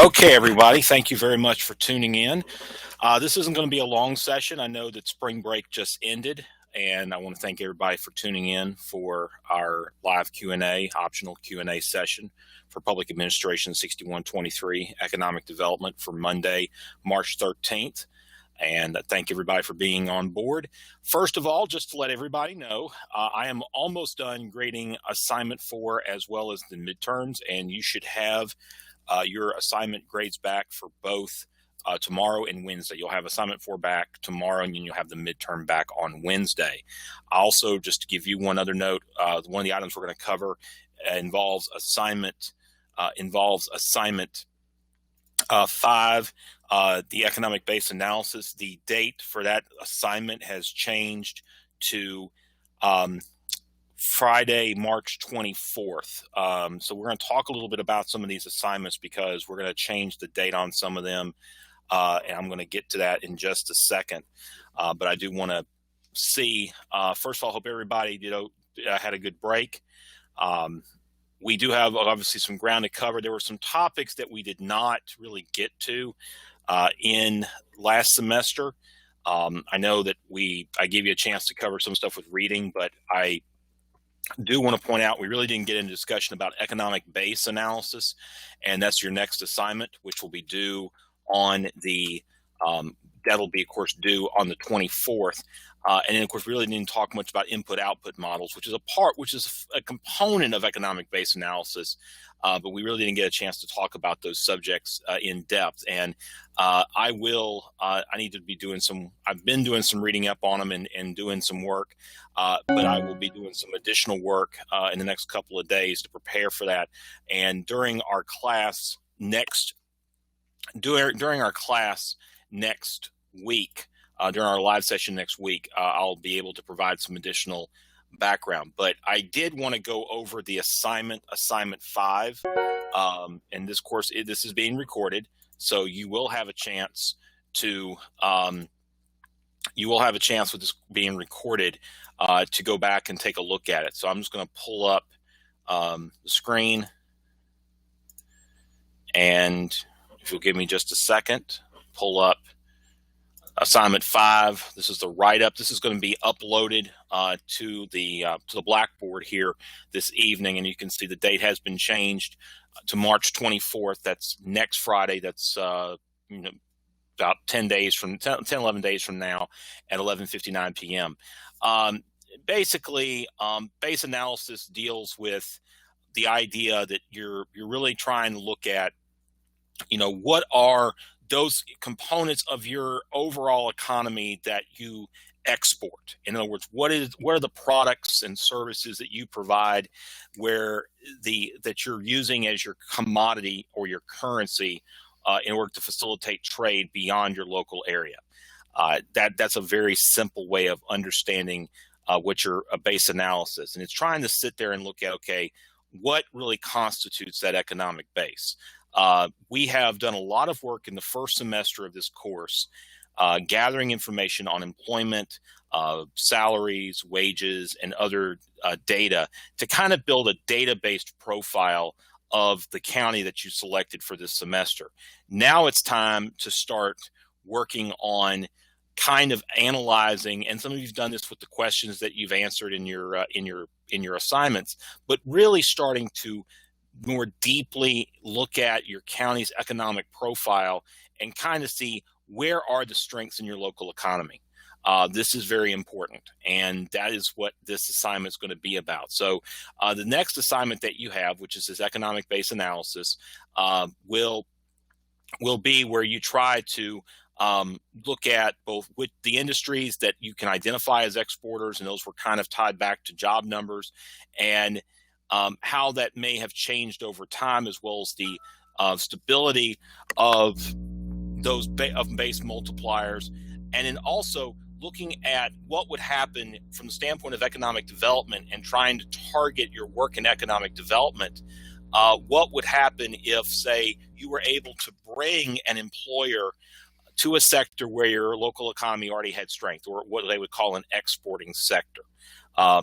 Okay, everybody, thank you very much for tuning in. This isn't going to be a long session. I know that spring break just ended, and I want to thank everybody for tuning in for our live Q&A, optional Q&A session for Public Administration 6123 Economic Development for Monday, March 13th. And thank everybody for being on board. First of all, just to let everybody know, I am almost done grading assignment 4 as well as the midterms, and you should have your assignment grades back for both tomorrow and Wednesday. You'll have assignment 4 back tomorrow, and then you'll have the midterm back on Wednesday. Also, just to give you one other note, one of the items we're going to cover involves assignment 5, the economic base analysis. The date for that assignment has changed to Friday, March 24th. So we're going to talk a little bit about some of these assignments because we're going to change the date on some of them. And I'm going to get to that in just a second. But I do want to see, first of all, hope everybody had a good break. We do have obviously some ground to cover. There were some topics that we did not really get to in last semester. I know that I gave you a chance to cover some stuff with reading, but I do want to point out we really didn't get into discussion about economic base analysis, and that's your next assignment, which will be due on that'll be, of course, due on the 24th. And then, of course, we really didn't talk much about input-output models, which is a component of economic base analysis, but we really didn't get a chance to talk about those subjects in depth. And I need to be I've been doing some reading up on them and doing some work, but I will be doing some additional work in the next couple of days to prepare for that. And during our class next week, during our live session next week, I'll be able to provide some additional background. But I did want to go over the assignment 5. And this course, this is being recorded, so you will have a chance with this being recorded to go back and take a look at it. So I'm just going to pull up the screen, and if you'll give me just a second, pull up assignment 5. This is the write-up. This is going to be uploaded to the Blackboard here this evening, and you can see the date has been changed to March 24th. That's next Friday. That's about 11 days from now at 11:59 p.m. Basically, base analysis deals with the idea that you're really trying to look at, what are those components of your overall economy that you export. In other words, what are the products and services that you provide that you're using as your commodity or your currency in order to facilitate trade beyond your local area. That's a very simple way of understanding what your base analysis. And it's trying to sit there and look at, okay, what really constitutes that economic base? We have done a lot of work in the first semester of this course, gathering information on employment, salaries, wages, and other data to kind of build a data-based profile of the county that you selected for this semester. Now it's time to start working on kind of analyzing, and some of you've done this with the questions that you've answered in your assignments, but really starting to more deeply look at your county's economic profile and kind of see where are the strengths in your local economy. This is very important, and that is what this assignment is going to be about. So the next assignment that you have, which is this economic base analysis, will be where you try to look at both with the industries that you can identify as exporters, and those were kind of tied back to job numbers, and how that may have changed over time, as well as the stability of those base multipliers, and then also looking at what would happen from the standpoint of economic development and trying to target your work in economic development. What would happen if, say, you were able to bring an employer to a sector where your local economy already had strength, or what they would call an exporting sector?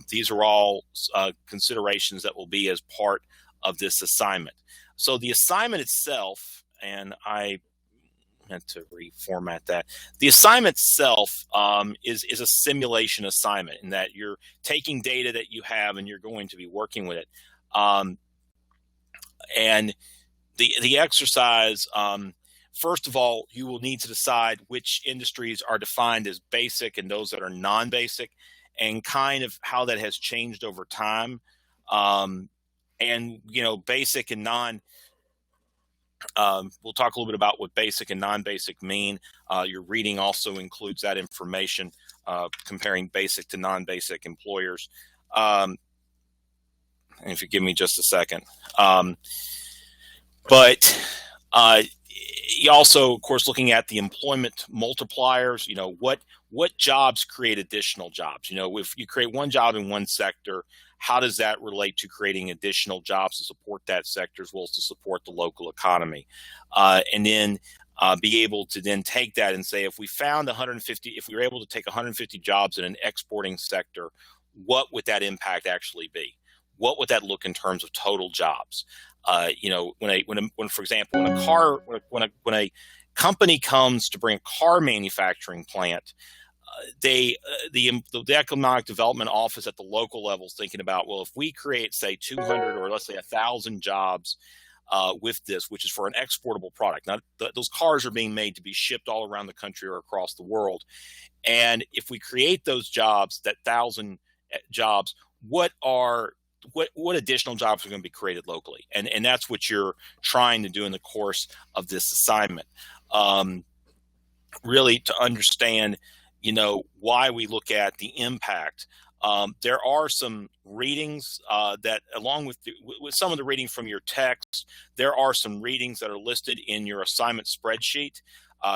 These are all considerations that will be as part of this assignment. So the assignment itself, and I meant to reformat that. The assignment itself is a simulation assignment in that you're taking data that you have and you're going to be working with it. And the exercise, first of all, you will need to decide which industries are defined as basic and those that are non-basic, and kind of how that has changed over time. And basic and non. We'll talk a little bit about what basic and non-basic mean. Your reading also includes that information, comparing basic to non-basic employers. And if you give me just a second. But you also, of course, looking at the employment multipliers, what jobs create additional jobs? If you create one job in one sector, how does that relate to creating additional jobs to support that sector as well as to support the local economy? And then be able to then take that and say, if we found 150, if we were able to take 150 jobs in an exporting sector, what would that impact actually be? What would that look in terms of total jobs? When for example, when a company comes to bring a car manufacturing plant, the economic development office at the local level is thinking about, well, if we create, say, 200 or let's say 1,000 jobs with this, which is for an exportable product. Now, those cars are being made to be shipped all around the country or across the world. And if we create those jobs, that 1,000 jobs, what additional jobs are going to be created locally? And that's what you're trying to do in the course of this assignment. Really to understand, why we look at the impact. There are some readings that, along with some of the reading from your text, there are some readings that are listed in your assignment spreadsheet.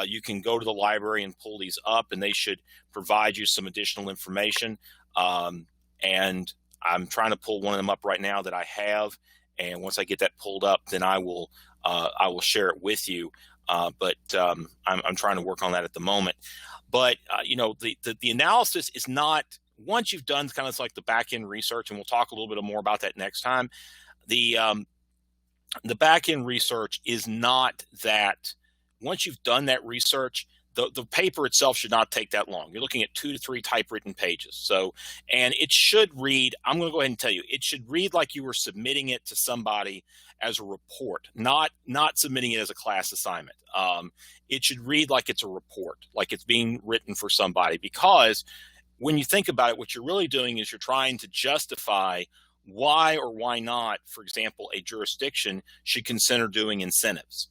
You can go to the library and pull these up, and they should provide you some additional information. And I'm trying to pull one of them up right now that I have. And once I get that pulled up, then I will share it with you. But I'm trying to work on that at the moment. But the analysis is not, once you've done kind of like the back end research, and we'll talk a little bit more about that next time. The back end research is not that. Once you've done that research, the paper itself should not take that long. You're looking at 2 to 3 typewritten pages. So, and it should read, I'm going to go ahead and tell you, it should read like you were submitting it to somebody as a report, not submitting it as a class assignment. It should read like it's a report, like it's being written for somebody, because when you think about it, what you're really doing is you're trying to justify why or why not, for example, a jurisdiction should consider doing incentives.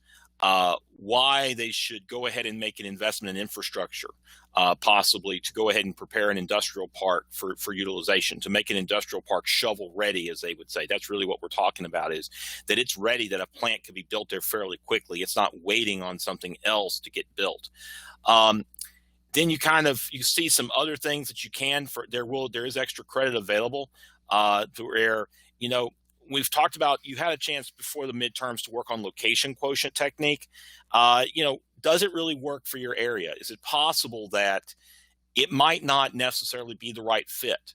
Why they should go ahead and make an investment in infrastructure, possibly to go ahead and prepare an industrial park for utilization, to make an industrial park shovel ready, as they would say. That's really what we're talking about, is that it's ready, that a plant can be built there fairly quickly. It's not waiting on something else to get built. Then you see some other things that you can, there is extra credit available to where, we've talked about, you had a chance before the midterms to work on location quotient technique. Does it really work for your area? Is it possible that it might not necessarily be the right fit?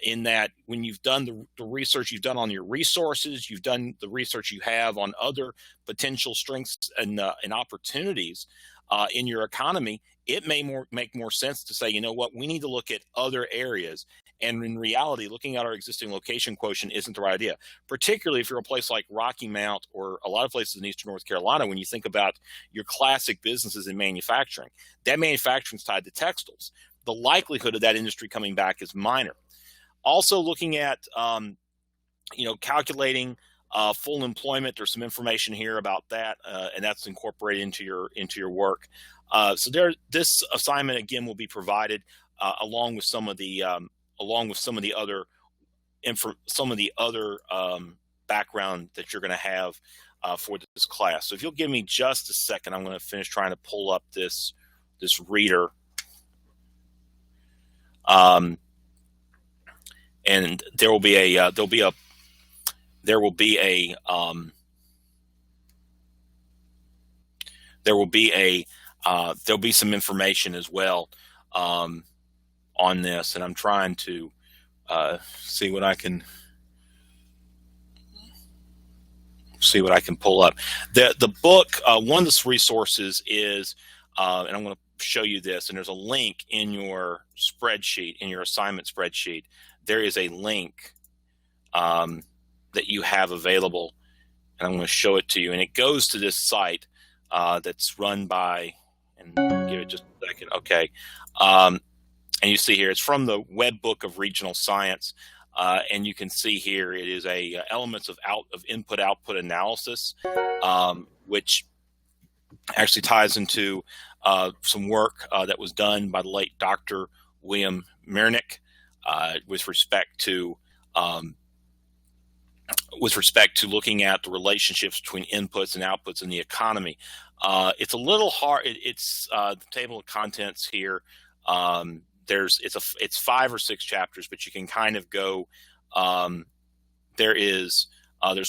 In that when you've done the research you've done on your resources, you've done the research you have on other potential strengths and opportunities in your economy, it may make more sense to say, we need to look at other areas. And in reality, looking at our existing location quotient isn't the right idea, particularly if you're a place like Rocky Mount or a lot of places in Eastern North Carolina. When you think about your classic businesses in manufacturing, that manufacturing is tied to textiles. The likelihood of that industry coming back is minor. Also looking at, calculating full employment. There's some information here about that, and that's incorporated into your work. So this assignment again will be provided along with some of the other background that you're going to have for this class. So if you'll give me just a second, I'm going to finish trying to pull up this reader. And there'll be some information as well on this, and I'm trying to see what I can. see what I can pull up. The book, one of the resources is, and I'm going to show you this, and there's a link in your spreadsheet, in your assignment spreadsheet. There is a link that you have available, and I'm going to show it to you, and it goes to this site that's run by, and give it just a second, okay. And you see here, it's from the Web Book of Regional Science, and you can see here it is a elements of input-output analysis, which actually ties into some work that was done by the late Dr. William Mearnick with respect to looking at the relationships between inputs and outputs in the economy. It's a little hard. It's the table of contents here. It's 5 or 6 chapters, but you can kind of go. There's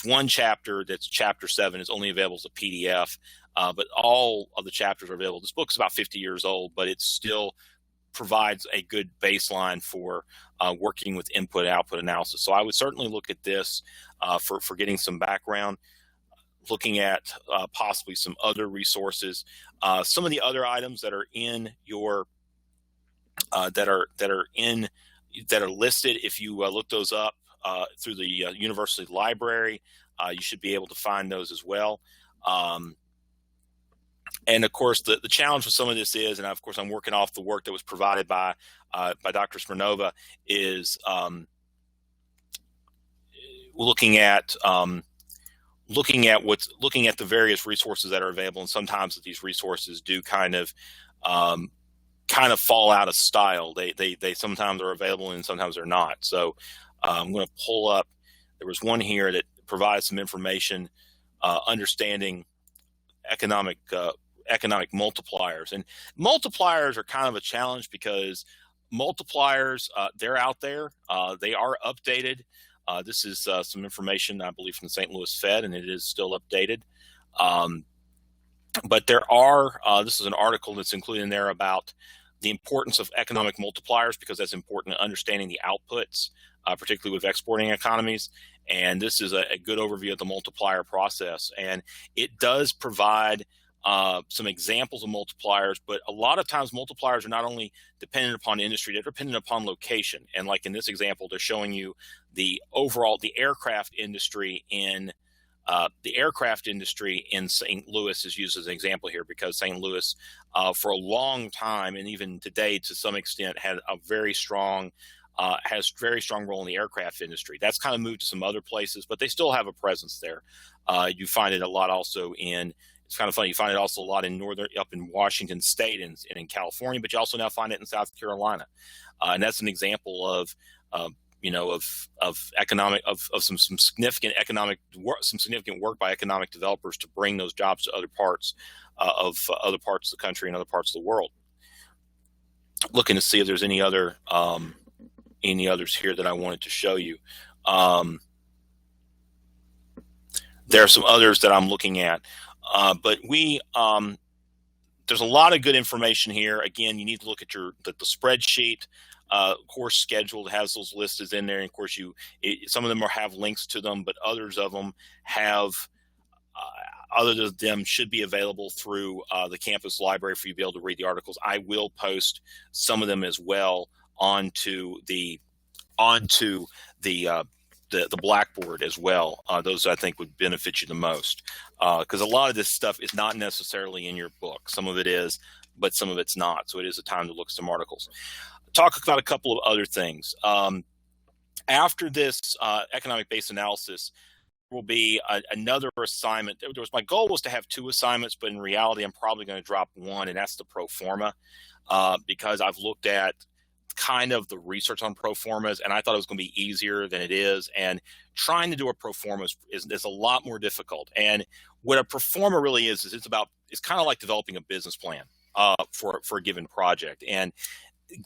one chapter that's chapter 7 is only available as a PDF, but all of the chapters are available. This book's about 50 years old, but it still provides a good baseline for working with input-output analysis. So I would certainly look at this for getting some background, looking at possibly some other resources. Some of the other items that are in your that are listed, if you look those up through the university library, you should be able to find those as well. And of course, the challenge with some of this is, and of course I'm working off the work that was provided by Dr. Smirnova, is looking at the various resources that are available, and sometimes these resources do kind of fall out of style. They sometimes are available and sometimes they're not. So I'm going to pull up. There was one here that provides some information, understanding economic multipliers. And multipliers are kind of a challenge because multipliers, they're out there. They are updated. This is some information, I believe, from the St. Louis Fed, and it is still updated. But there are, this is an article that's included in there about the importance of economic multipliers, because that's important in understanding the outputs, particularly with exporting economies. And this is a good overview of the multiplier process. And it does provide some examples of multipliers, but a lot of times multipliers are not only dependent upon industry, they're dependent upon location. And like in this example, they're showing you the aircraft industry in St. Louis is used as an example here, because St. Louis for a long time, and even today to some extent, has very strong role in the aircraft industry. That's kind of moved to some other places, but they still have a presence there. You find it a lot also it's kind of funny, you find it also a lot up in Washington State and in California, but you also now find it in South Carolina. And that's an example of some significant work by economic developers to bring those jobs to other parts of the country and other parts of the world. Looking to see if there's any others here that I wanted to show you. There are some others that I'm looking at, but there's a lot of good information here. Again, you need to look at the spreadsheet. Course schedule has those listed in there. And of course, some of them have links to them, but others of them should be available through the campus library for you to be able to read the articles. I will post some of them as well onto the Blackboard as well. Those I think would benefit you the most, because a lot of this stuff is not necessarily in your book. Some of it is, but some of it's not. So it is a time to look at some articles. Talk about a couple of other things. After this economic-based analysis, will be another assignment. My goal was to have 2 assignments, but in reality, I'm probably going to drop one, and that's the pro forma, because I've looked at kind of the research on pro formas, and I thought it was going to be easier than it is. And trying to do a pro forma is a lot more difficult. And what a pro forma really is it's kind of like developing a business plan for a given project. And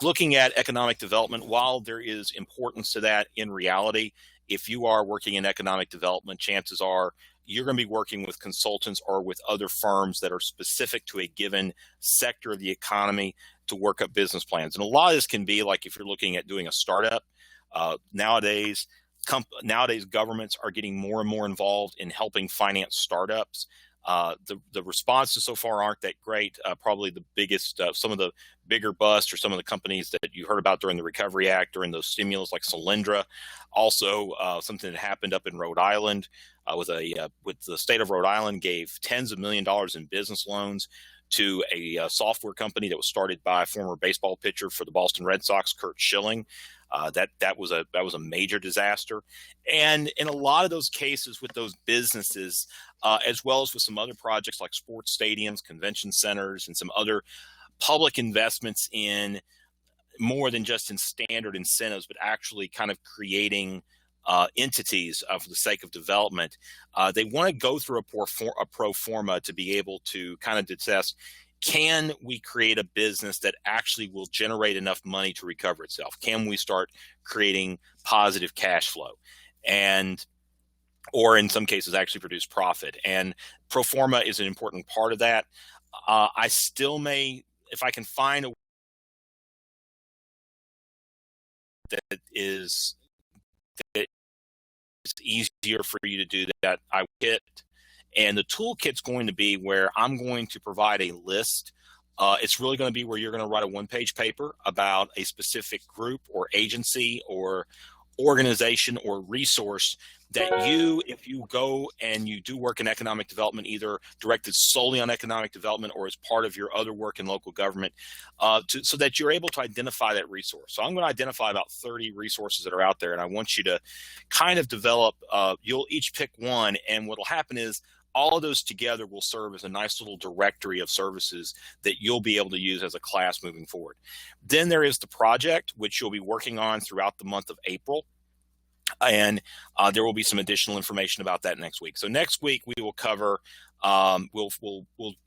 looking at economic development, while there is importance to that, in reality, if you are working in economic development, chances are you're going to be working with consultants or with other firms that are specific to a given sector of the economy to work up business plans. And a lot of this can be like if you're looking at doing a startup. Nowadays, nowadays governments are getting more and more involved in helping finance startups. The responses so far aren't that great. Probably the biggest, some of the bigger busts or some of the companies that you heard about during the Recovery Act, during those stimulus, like Solyndra. Also, something that happened up in Rhode Island with the state of Rhode Island gave tens of $millions in business loans to a software company that was started by a former baseball pitcher for the Boston Red Sox, Curt Schilling. That was a major disaster. And in a lot of those cases with those businesses, as well as with some other projects like sports stadiums, convention centers, and some other public investments in more than just in standard incentives, but actually kind of creating entities for the sake of development, they want to go through a pro forma to be able to kind of assess, can we create a business that actually will generate enough money to recover itself? Can we start creating positive cash flow? Or in some cases actually produce profit? And pro forma is an important part of that. I still may, if I can find a that is it's easier for you to do that, I will. And the toolkit's going to be where I'm going to provide a list. It's really going to be where you're going to write a one-page paper about a specific group or agency or organization or resource that you, if you go and you do work in economic development, either directed solely on economic development or as part of your other work in local government, so that you're able to identify that resource. So I'm going to identify about 30 resources that are out there, and I want you to kind of develop, you'll each pick one, and what'll happen is all of those together will serve as a nice little directory of services that you'll be able to use as a class moving forward. Then there is the project, which you'll be working on throughout the month of April. And there will be some additional information about that next week. So next week we will cover, we'll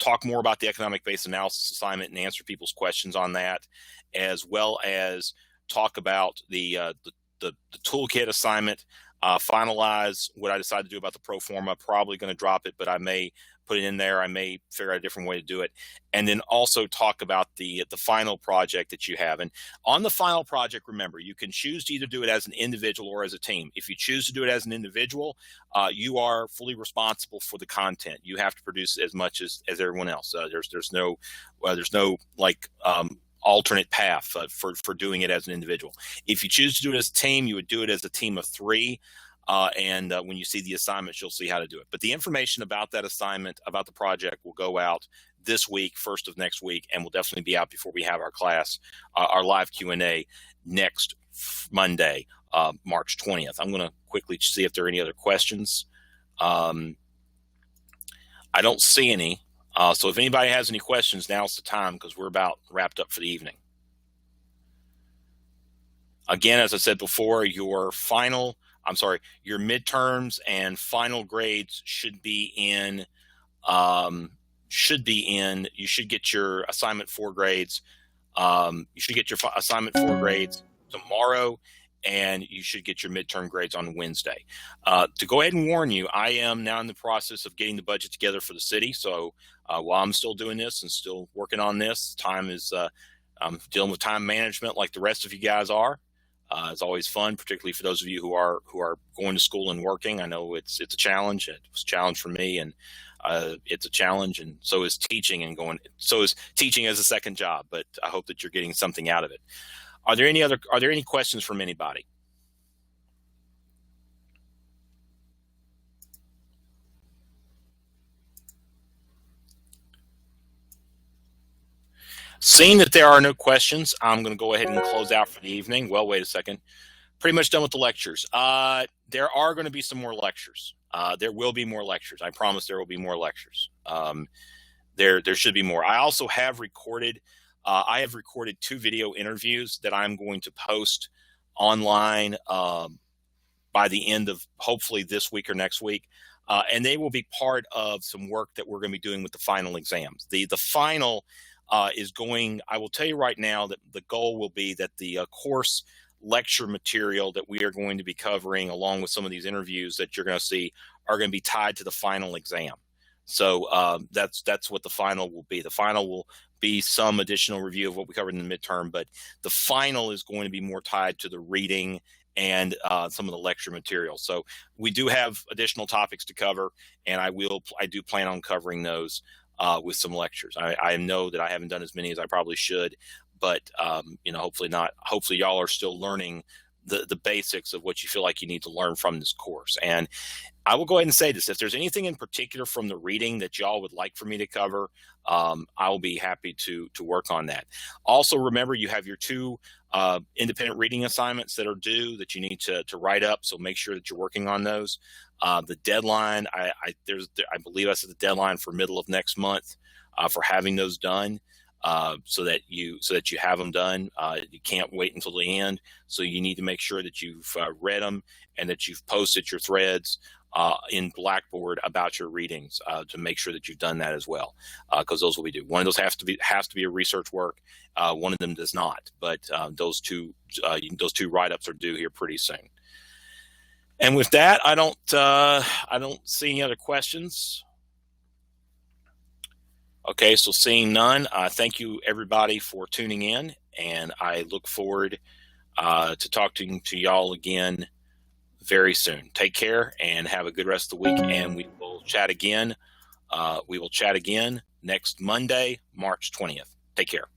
talk more about the economic based analysis assignment and answer people's questions on that, as well as talk about the toolkit assignment, finalize what I decide to do about the pro forma. Probably going to drop it, but I may put it in there. I may figure out a different way to do it. And then also talk about the final project that you have. And on the final project, remember, you can choose to either do it as an individual or as a team. If you choose to do it as an individual, you are fully responsible for the content. You have to produce as much as everyone else. There's no like alternate path for doing it as an individual. If you choose to do it as a team, you would do it as a team of 3. And when you see the assignments, you'll see how to do it. But the information about that assignment, about the project, will go out this week, first of next week, and will definitely be out before we have our class, our live Q&A next Monday, March 20th. I'm going to quickly see if there are any other questions. I don't see any. So if anybody has any questions, now's the time, because we're about wrapped up for the evening. Again, as I said before, your midterms and final grades should be in, you should get your assignment 4 grades. You should get your assignment 4 grades tomorrow, and you should get your midterm grades on Wednesday. To go ahead and warn you, I am now in the process of getting the budget together for the city. So while I'm still doing this and still working on this, I'm dealing with time management like the rest of you guys are. It's always fun, particularly for those of you who are going to school and working. I know it's a challenge. It was a challenge for me, and it's a challenge, and so is teaching as a second job. But I hope that you're getting something out of it. Are there any questions from anybody? Seeing that there are no questions, I'm going to go ahead and close out for the evening. Well, wait a second. Pretty much done with the lectures. There are going to be some more lectures. There will be more lectures. I promise there will be more lectures. There should be more. I also have recorded, 2 video interviews that I'm going to post online by the end of hopefully this week or next week. And they will be part of some work that we're going to be doing with the final exams. The final is going, I will tell you right now that the goal will be that the course lecture material that we are going to be covering, along with some of these interviews that you're going to see, are going to be tied to the final exam. So that's what the final will be. The final will be some additional review of what we covered in the midterm, but the final is going to be more tied to the reading and some of the lecture material. So we do have additional topics to cover, and I do plan on covering those with some lectures. I know that I haven't done as many as I probably should, but hopefully not. Hopefully y'all are still learning the basics of what you feel like you need to learn from this course. And I will go ahead and say this: if there's anything in particular from the reading that y'all would like for me to cover, I will be happy to work on that. Also, remember, you have your 2 independent reading assignments that are due that you need to write up. So make sure that you're working on those. The deadline, I believe I said the deadline for middle of next month for having those done. So that you have them done. You can't wait until the end. So you need to make sure that you've read them and that you've posted your threads in Blackboard about your readings to make sure that you've done that as well, because those will be due. One of those has to be a research work. One of them does not, but those two write-ups are due here pretty soon. And with that, I don't see any other questions. Okay, so seeing none, thank you everybody for tuning in, and I look forward to talking to y'all again very soon. Take care and have a good rest of the week, and we will chat again. Next Monday, March 20th. Take care.